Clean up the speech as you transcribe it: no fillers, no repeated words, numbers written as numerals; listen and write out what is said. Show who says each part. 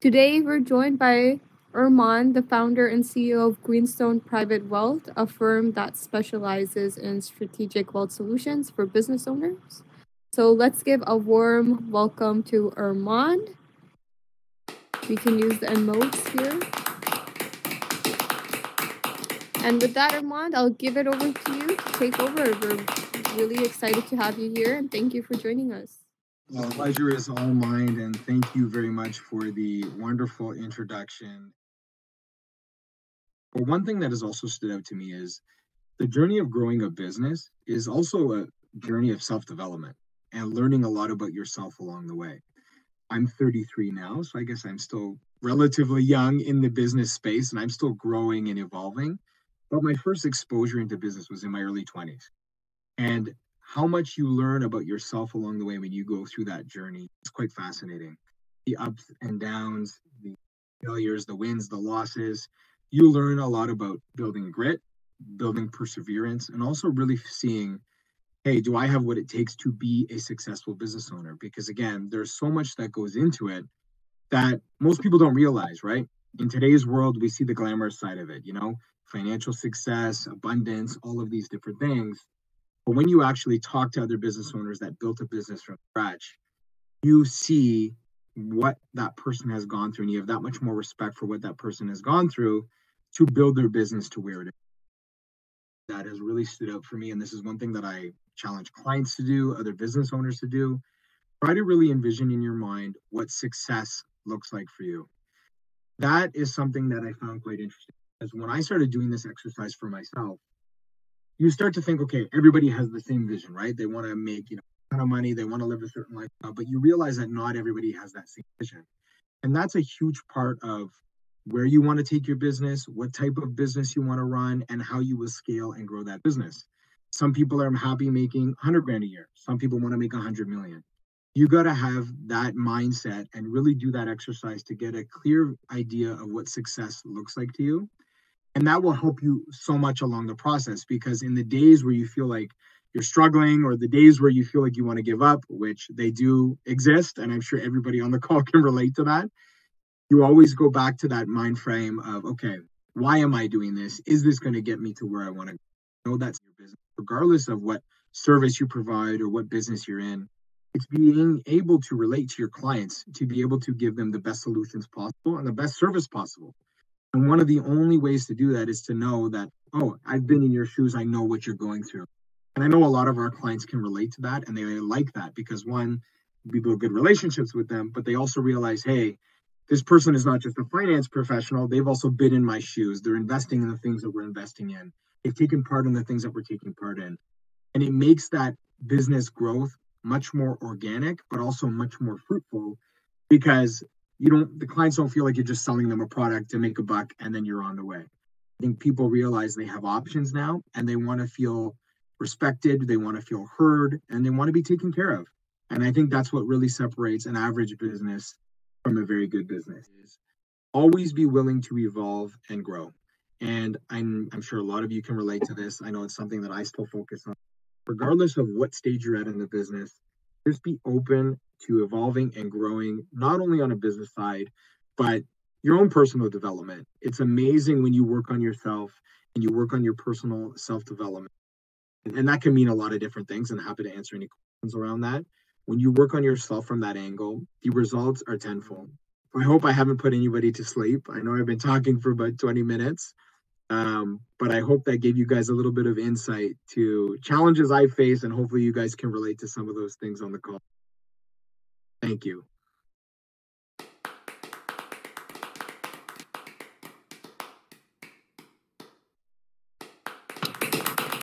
Speaker 1: Today, we're joined by Armand, the founder and CEO of Greenstone Private Wealth, a firm that specializes in strategic wealth solutions for business owners. So let's give a warm welcome to Armand. We can use the emotes here. And with that, Armand, I'll give it over to you to take over. We're really excited to have you here, and thank you for joining us.
Speaker 2: Well, the pleasure is all mine, and thank you very much for the wonderful introduction. But one thing that has also stood out to me is the journey of growing a business is also a journey of self-development and learning a lot about yourself along the way. I'm 33 now, so I guess I'm still relatively young in the business space, and I'm still growing and evolving. But my first exposure into business was in my early 20s. And how much you learn about yourself along the way when you go through that journey is quite fascinating. The ups and downs, the failures, the wins, the losses. You learn a lot about building grit, building perseverance, and also really seeing, hey, do I have what it takes to be a successful business owner? Because again, there's so much that goes into it that most people don't realize, right? In today's world, we see the glamorous side of it, financial success, abundance, all of these different things. But when you actually talk to other business owners that built a business from scratch, you see what that person has gone through, and you have that much more respect for what that person has gone through to build their business to where it is. That has really stood out for me. And this is one thing that I challenge clients to do, other business owners to do. Try to really envision in your mind what success looks like for you. That is something that I found quite interesting. Because when I started doing this exercise for myself, you start to think, okay, everybody has the same vision, right? They want to make, a ton of money, they want to live a certain lifestyle, but you realize that not everybody has that same vision. And that's a huge part of where you want to take your business, what type of business you want to run, and how you will scale and grow that business. Some people are happy making 100 grand a year. Some people want to make 100 million. You got to have that mindset and really do that exercise to get a clear idea of what success looks like to you. And that will help you so much along the process, because in the days where you feel like you're struggling, or the days where you feel like you want to give up, which they do exist, and I'm sure everybody on the call can relate to that, you always go back to that mind frame of, okay, why am I doing this? Is this going to get me to where I want to go? That's your business, regardless of what service you provide or what business you're in. It's being able to relate to your clients, to be able to give them the best solutions possible and the best service possible. And one of the only ways to do that is to know that, oh, I've been in your shoes. I know what you're going through. And I know a lot of our clients can relate to that, and they like that because, one, we build good relationships with them, but they also realize, hey, this person is not just a finance professional. They've also been in my shoes. They're investing in the things that we're investing in. They've taken part in the things that we're taking part in. And it makes that business growth much more organic, but also much more fruitful, because the clients don't feel like you're just selling them a product to make a buck and then you're on the way. I think people realize they have options now, and they want to feel respected, they want to feel heard, and they want to be taken care of. And I think that's what really separates an average business from a very good business. Is always be willing to evolve and grow. And I'm sure a lot of you can relate to this. I know it's something that I still focus on. Regardless of what stage you're at in the business, just be open to evolving and growing, not only on a business side, but your own personal development. It's amazing when you work on yourself and you work on your personal self-development. And that can mean a lot of different things, and I'm happy to answer any questions around that. When you work on yourself from that angle, the results are tenfold. I hope I haven't put anybody to sleep. I know I've been talking for about 20 minutes, but I hope that gave you guys a little bit of insight to challenges I face, and hopefully you guys can relate to some of those things on the call. Thank you.